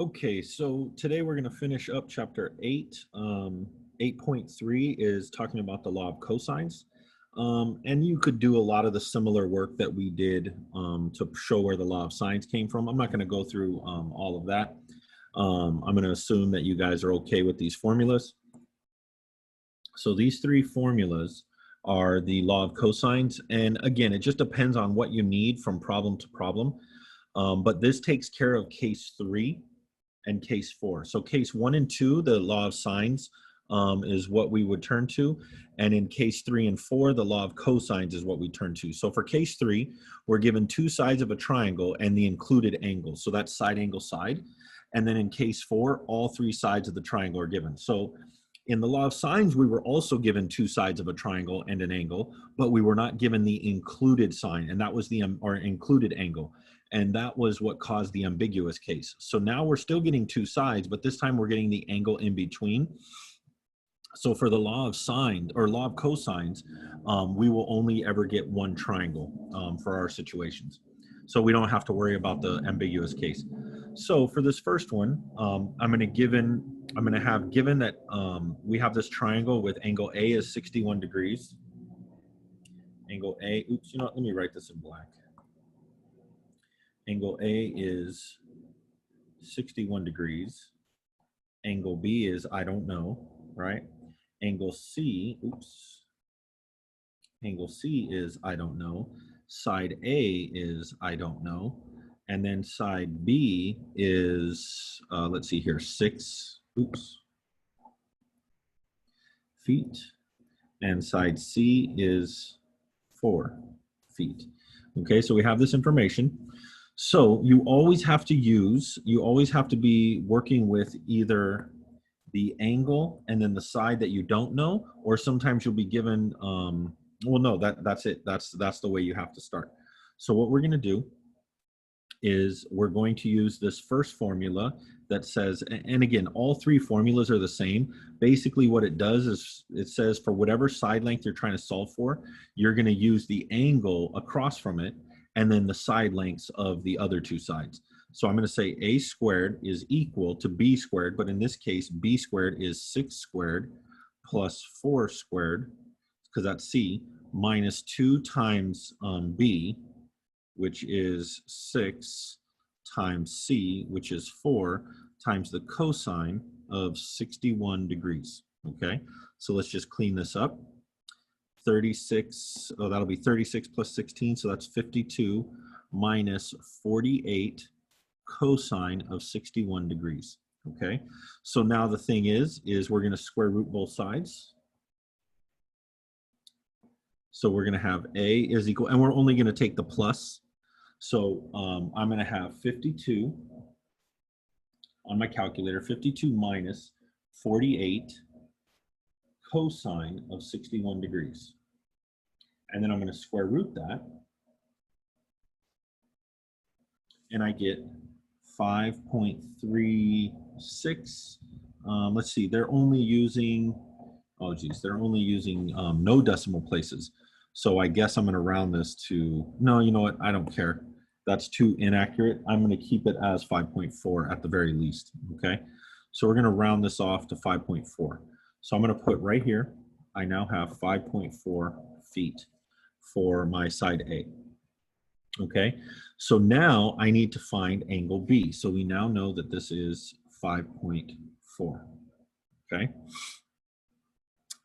Okay, so today we're going to finish up chapter 8. 8.3 is talking about the law of cosines. And you could do a lot of the similar work that we did to show where the law of sines came from. I'm not going to go through all of that. I'm going to assume that you guys are okay with these formulas. So these three formulas are the law of cosines. And again, it just depends on what you need from problem to problem. But this takes care of case 3 and case 4. So case 1 and 2, the law of sines is what we would turn to. And in case 3 and 4, the law of cosines is what we turn to. So for case 3, we're given two sides of a triangle and the included angle. So that's side angle side. And then in case 4, all three sides of the triangle are given. So in the law of sines, we were also given two sides of a triangle and an angle, but we were not given the included sign, and that was the or included angle. And that was what caused the ambiguous case. So now we're still getting two sides, but this time we're getting the angle in between. So for the law of sines or law of cosines, we will only ever get one triangle for our situations. So we don't have to worry about the ambiguous case. So for this first one, I'm going to have given that we have this triangle with angle A is 61 degrees. Angle A, oops, you know what, let me write this in black. Angle A is 61 degrees. Angle B is I don't know, right? Angle C, oops. Angle C is I don't know. Side A is I don't know. And then side B is, let's see here, 6 feet. And side C is 4 feet. Okay, so we have this information. So you always have to be working with either the angle and then the side that you don't know, or sometimes you'll be given, well, no, that's it. That's the way you have to start. So what we're going to do is we're going to use this first formula that says, and again, all three formulas are the same. Basically what it does is it says for whatever side length you're trying to solve for, you're going to use the angle across from it and then the side lengths of the other two sides. So I'm going to say a squared is equal to b squared, but in this case, b squared is 6 squared plus 4 squared, because that's c, minus 2 times b, which is 6 times c, which is 4, times the cosine of 61 degrees. Okay, so let's just clean this up. 36, oh, that'll be 36 plus 16, so that's 52 minus 48 cosine of 61 degrees. Okay, so now the thing is we're going to square root both sides. So we're going to have a is equal, and we're only going to take the plus. So I'm going to have 52 on my calculator, 52 minus 48 cosine of 61 degrees. And then I'm going to square root that. And I get 5.36. Let's see, they're only using, oh geez, they're only using no decimal places. So I guess I'm going to round this to, no, you know what? I don't care. That's too inaccurate. I'm going to keep it as 5.4 at the very least. Okay. So we're going to round this off to 5.4. So I'm going to put right here, I now have 5.4 feet for my side A. Okay. So now I need to find angle B. So we now know that this is 5.4. Okay.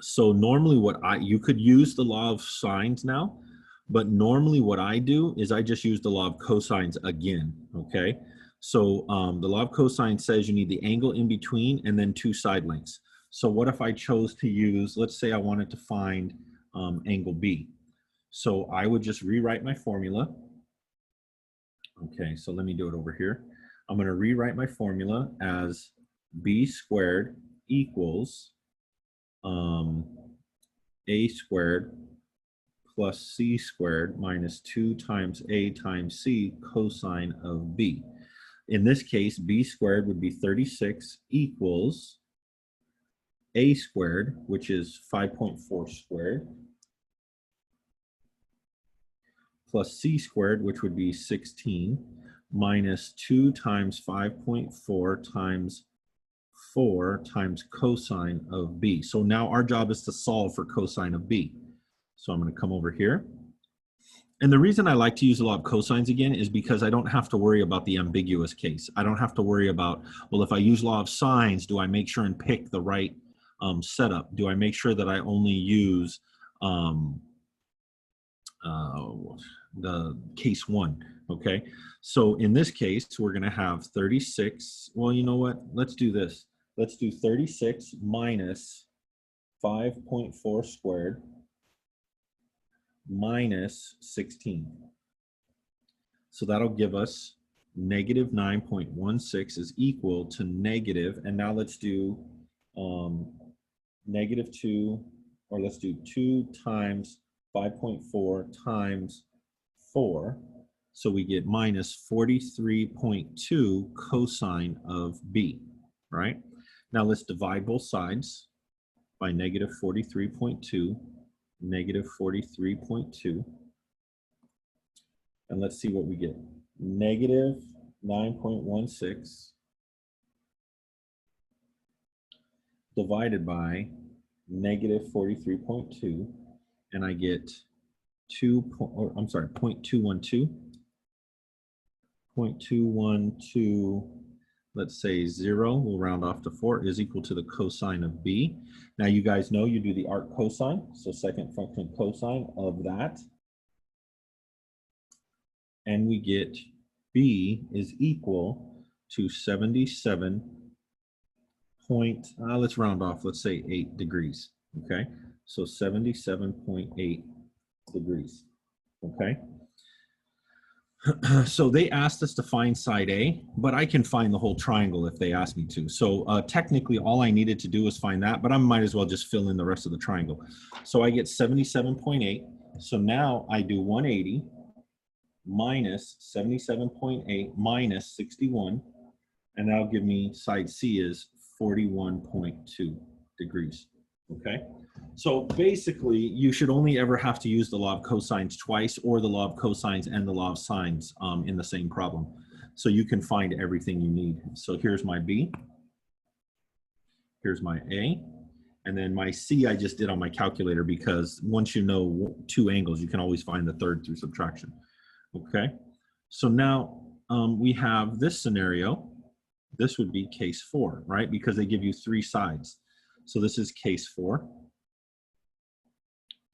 So normally you could use the law of sines now, but normally what I do is I just use the law of cosines again, okay? So the law of cosines says you need the angle in between and then two side lengths. So what if I chose to use, let's say I wanted to find angle B. So I would just rewrite my formula. Okay, so let me do it over here. I'm gonna rewrite my formula as B squared equals a squared plus c squared minus 2 times a times c cosine of b. In this case, b squared would be 36 equals a squared, which is 5.4 squared, plus c squared, which would be 16, minus 2 times 5.4 times 4 times cosine of b. So now our job is to solve for cosine of b. So I'm going to come over here. And the reason I like to use a lot of cosines again is because I don't have to worry about the ambiguous case. I don't have to worry about, well, if I use law of sines, do I make sure and pick the right setup? Do I make sure that I only use the case 1, okay? So in this case, we're gonna have 36, well, you know what? Let's do this. Let's do 36 minus 5.4 squared minus 16. So that'll give us negative 9.16 is equal to negative, and now let's do negative 2, or let's do 2 times 5.4 times 4. So we get minus 43.2 cosine of b, right? Now let's divide both sides by negative 43.2, negative 43.2. And let's see what we get. Negative 9.16 divided by negative 43.2, and I get 0.212. 0.212, let's say 0, we'll round off to 4, is equal to the cosine of b. Now you guys know you do the arc cosine, so second function cosine of that. And we get b is equal to 77 point, let's round off, let's say 8 degrees, okay? So 77.8 degrees, okay? So they asked us to find side A, but I can find the whole triangle if they ask me to. So technically all I needed to do was find that, but I might as well just fill in the rest of the triangle. So I get 77.8. So now I do 180 minus 77.8 minus 61, and that'll give me side C is 41.2 degrees, okay? So basically, you should only ever have to use the law of cosines twice, or the law of cosines and the law of sines in the same problem. So you can find everything you need. So here's my B, here's my A, and then my C I just did on my calculator, because once you know 2 angles, you can always find the third through subtraction. Okay, so now we have this scenario. This would be case 4, right? Because they give you 3 sides. So this is case 4.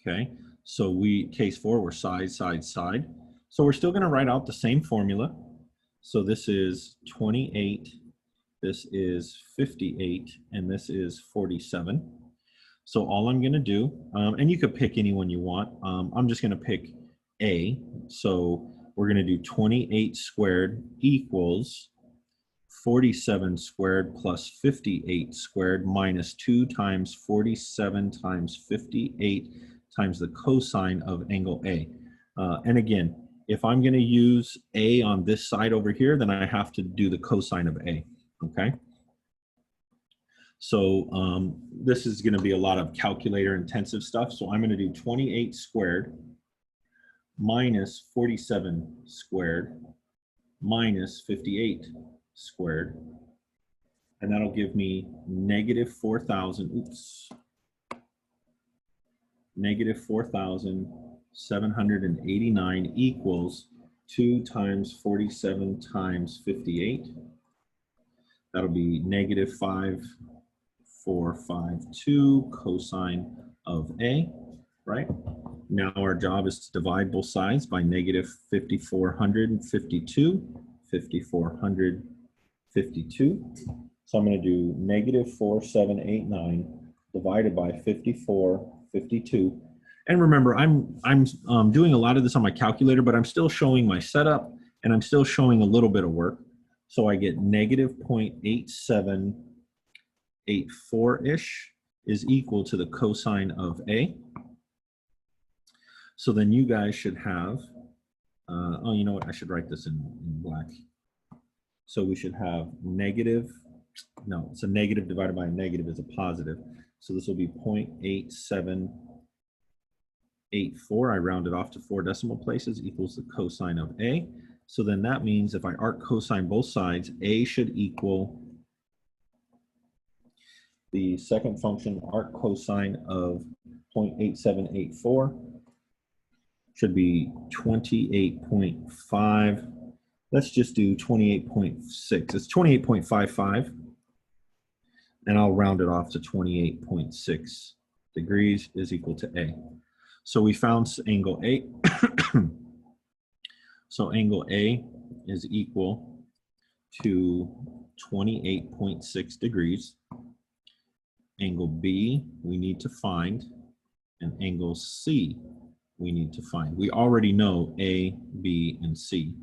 Okay, so case 4, we're side, side, side. So we're still going to write out the same formula. So this is 28, this is 58, and this is 47. So all I'm going to do, and you could pick any one you want. I'm just going to pick A. So we're going to do 28 squared equals 47 squared plus 58 squared minus 2 times 47 times 58 times the cosine of angle A. And again, if I'm going to use A on this side over here, then I have to do the cosine of A, okay? So this is going to be a lot of calculator intensive stuff. So I'm going to do 28 squared minus 47 squared minus 58 squared. And that'll give me negative 4,000, negative 4,789 equals 2 times 47 times 58. That'll be negative 5,452 cosine of A, right? Now our job is to divide both sides by negative 5,452, 5,452. So I'm going to do negative 4,789 divided by 5,452. And remember, I'm doing a lot of this on my calculator, but I'm still showing my setup, and I'm still showing a little bit of work. So I get negative 0.8784-ish is equal to the cosine of A. So then you guys should have, oh, you know what? I should write this in black. So we should have negative, no, it's a negative divided by a negative is a positive. So this will be 0.8784. I rounded off to 4 decimal places equals the cosine of A. So then that means if I arc cosine both sides, A should equal the second function arc cosine of 0.8784 should be 28.5. Let's just do 28.6. It's 28.55. And I'll round it off to 28.6 degrees is equal to A. So we found angle A. So angle A is equal to 28.6 degrees. Angle B we need to find, and angle C we need to find. We already know A, B, and C,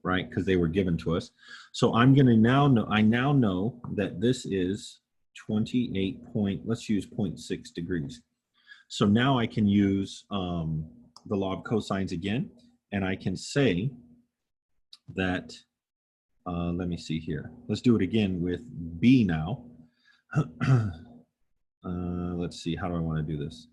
right? Because they were given to us. So I'm going to now know, I now know that this is 28 point, let's use 0.6 degrees. So now I can use the law of cosines again, and I can say that, let me see here. Let's do it again with B now. Let's see, how do I want to do this?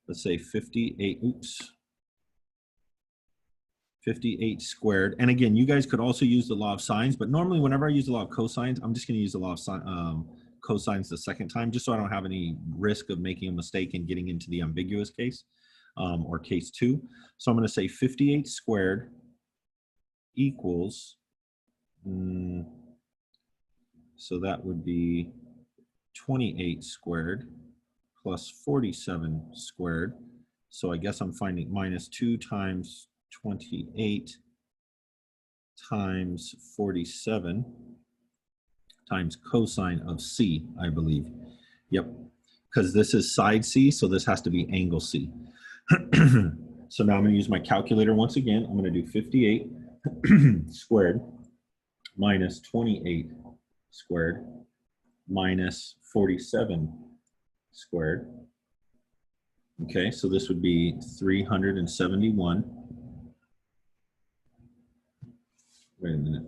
Let's say 58 squared. And again, you guys could also use the law of sines, but normally whenever I use the law of cosines, I'm just going to use the law of cosines the second time, just so I don't have any risk of making a mistake and getting into the ambiguous case or case 2. So I'm going to say 58 squared equals, so that would be 28 squared plus 47 squared. So I guess I'm finding minus 2 times 28 times 47 times cosine of C, I believe. Yep, because this is side C, so this has to be angle C. So now I'm going to use my calculator once again. I'm going to do 58 squared minus 28 squared minus 47 squared. Okay, so this would be 371. Wait a minute.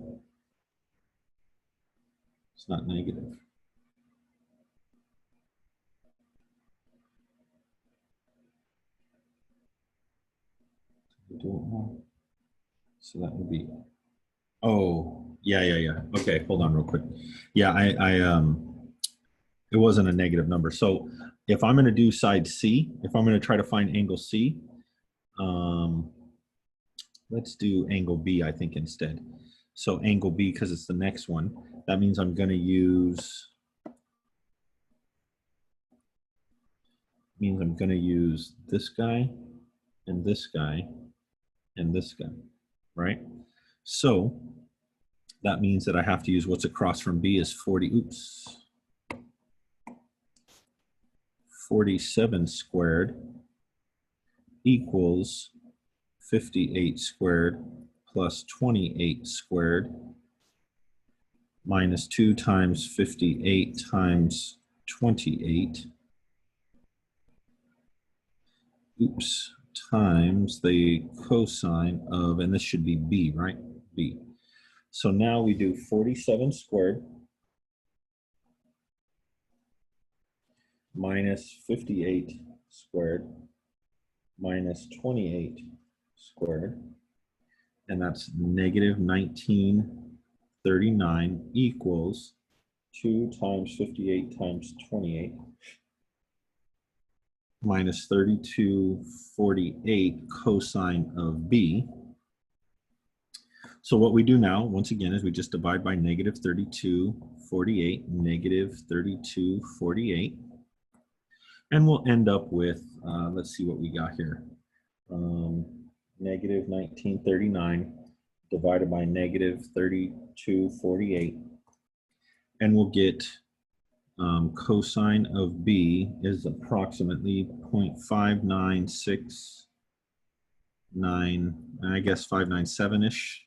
It's not negative. So that would be, oh, yeah. Okay, hold on real quick. Yeah, it wasn't a negative number. So if I'm going to do side C, if I'm going to try to find angle C, let's do angle B, I think, instead. So angle B, because it's the next one, that means I'm going to use, this guy and this guy and this guy, right? So that means that I have to use what's across from B is 47 squared equals 58 squared plus 28 squared minus 2 times 58 times 28 times the cosine of, and this should be B, right? B. So now we do 47 squared minus 58 squared minus 28 squared, and that's negative 1939 equals 2 times 58 times 28 minus 3248 cosine of B. So what we do now, once again, is we just divide by negative 3248, negative 3248. And we'll end up with, let's see what we got here. Negative 1939 divided by negative 3248. And we'll get cosine of B is approximately 0.5969, I guess 597-ish.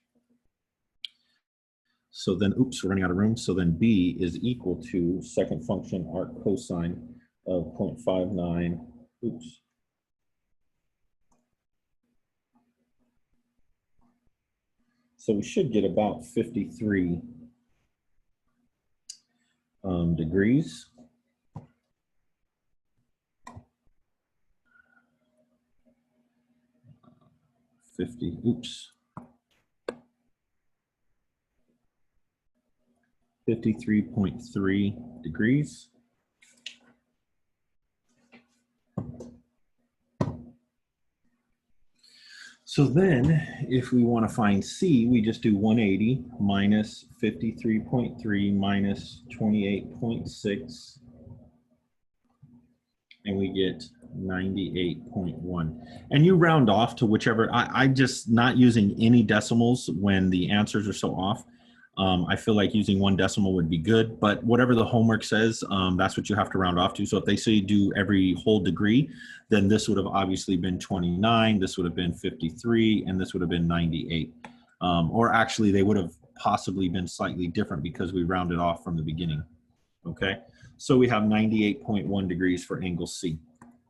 So then, oops, we're running out of room. So then B is equal to second function arc cosine of 0.59, oops. So we should get about 53 degrees. Oops. 53.3 degrees. So then if we want to find C, we just do 180 minus 53.3 minus 28.6, and we get 98.1. And you round off to whichever, I just not using any decimals when the answers are so off. I feel like using one decimal would be good, but whatever the homework says, that's what you have to round off to. So if they say do every whole degree, then this would have obviously been 29, this would have been 53, and this would have been 98. Or actually, they would have possibly been slightly different because we rounded off from the beginning. Okay, so we have 98.1 degrees for angle C.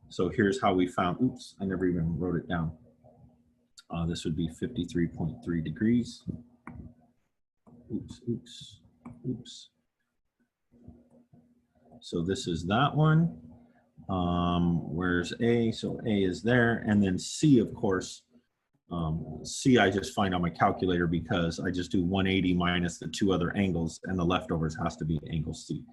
So here's how we found, oops, I never even wrote it down. This would be 53.3 degrees. Oops, oops, oops. So this is that one. Where's A? So A is there. And then C, of course, C I just find on my calculator because I just do 180 minus the two other angles, and the leftovers has to be angle C.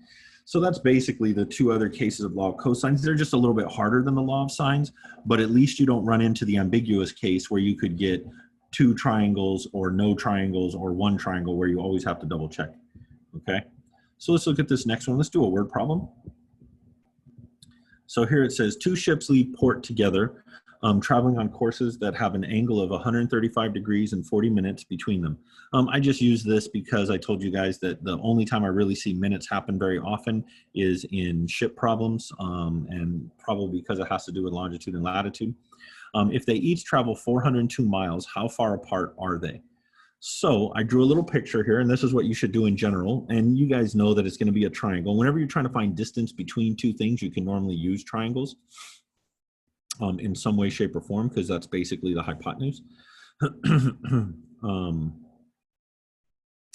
So that's basically the two other cases of law of cosines. They're just a little bit harder than the law of sines, but at least you don't run into the ambiguous case where you could get two triangles or no triangles or one triangle where you always have to double check. Okay, so let's look at this next one. Let's do a word problem. So here it says two ships leave port together, traveling on courses that have an angle of 135 degrees and 40 minutes between them. I just use this because I told you guys that the only time I really see minutes happen very often is in ship problems, and probably because it has to do with longitude and latitude. If they each travel 402 miles, how far apart are they? So I drew a little picture here, and this is what you should do in general. And you guys know that it's going to be a triangle. Whenever you're trying to find distance between two things, you can normally use triangles in some way, shape, or form, because that's basically the hypotenuse. And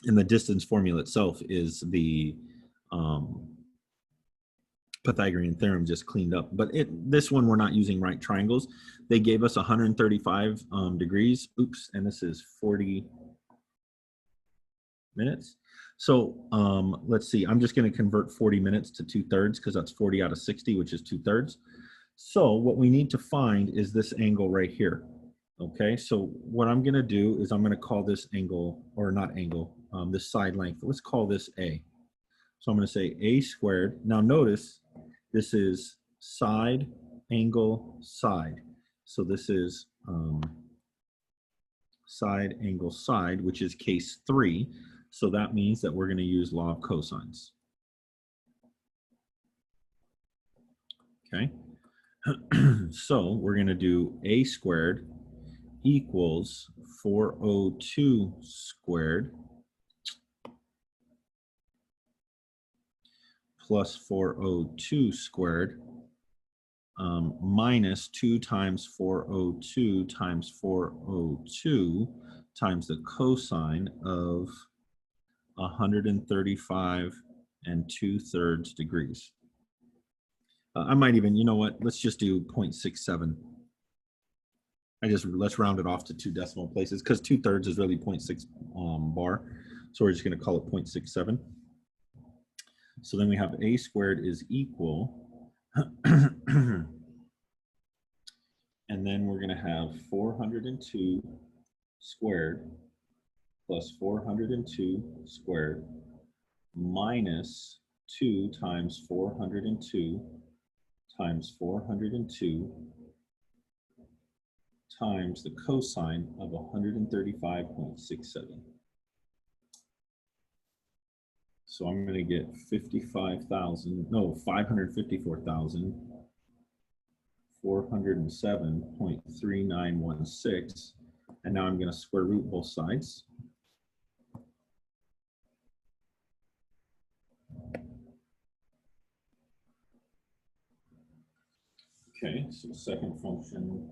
the distance formula itself is the Pythagorean theorem just cleaned up. But this one, we're not using right triangles. They gave us 135 degrees. Oops, and this is 40 minutes. So let's see, I'm just going to convert 40 minutes to 2/3 because that's 40 out of 60, which is 2/3. So what we need to find is this angle right here. Okay, so what I'm going to do is I'm going to call this angle, or not angle, this side length. Let's call this A. So I'm going to say A squared. Now notice this is side, angle, side. So this is side, angle, side, which is case 3. So that means that we're going to use law of cosines. Okay. So we're going to do A squared equals 402 squared plus 402 squared minus 2 times 402 times 402 times the cosine of 135 2/3 degrees. I might even, you know what, let's just do 0.67. Let's round it off to 2 decimal places because 2/3 is really 0.6 bar. So we're just going to call it 0.67. So then we have A squared is equal, and then we're going to have 402 squared plus 402 squared minus 2 times 402 times 402 times the cosine of 135.67. So I'm going to get 554,407.3916. And now I'm going to square root both sides. Okay, so the second function .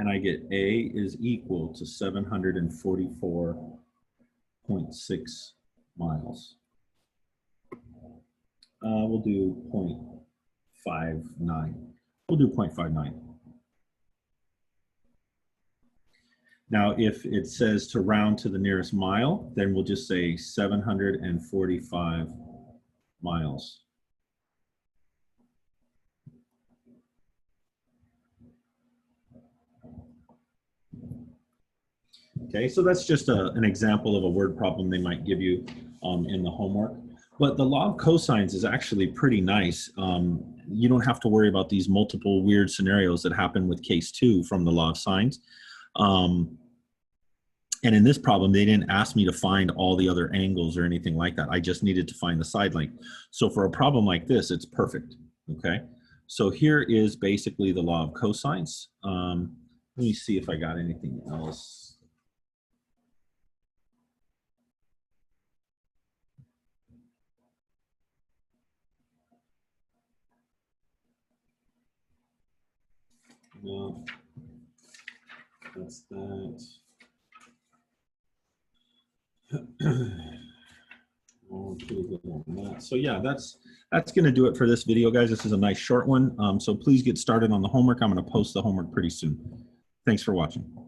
And I get A is equal to 744.6 miles. We'll do 0.59. We'll do 0.59. Now, if it says to round to the nearest mile, then we'll just say 745 miles. Okay, so that's just an example of a word problem they might give you in the homework. But the law of cosines is actually pretty nice. You don't have to worry about these multiple weird scenarios that happen with case 2 from the law of sines. And in this problem, they didn't ask me to find all the other angles or anything like that. I just needed to find the side length. So for a problem like this, it's perfect, okay? So here is basically the law of cosines. Let me see if I got anything else. No, that's that. So yeah, that's going to do it for this video, guys. This is a nice short one. So please get started on the homework. I'm going to post the homework pretty soon. Thanks for watching.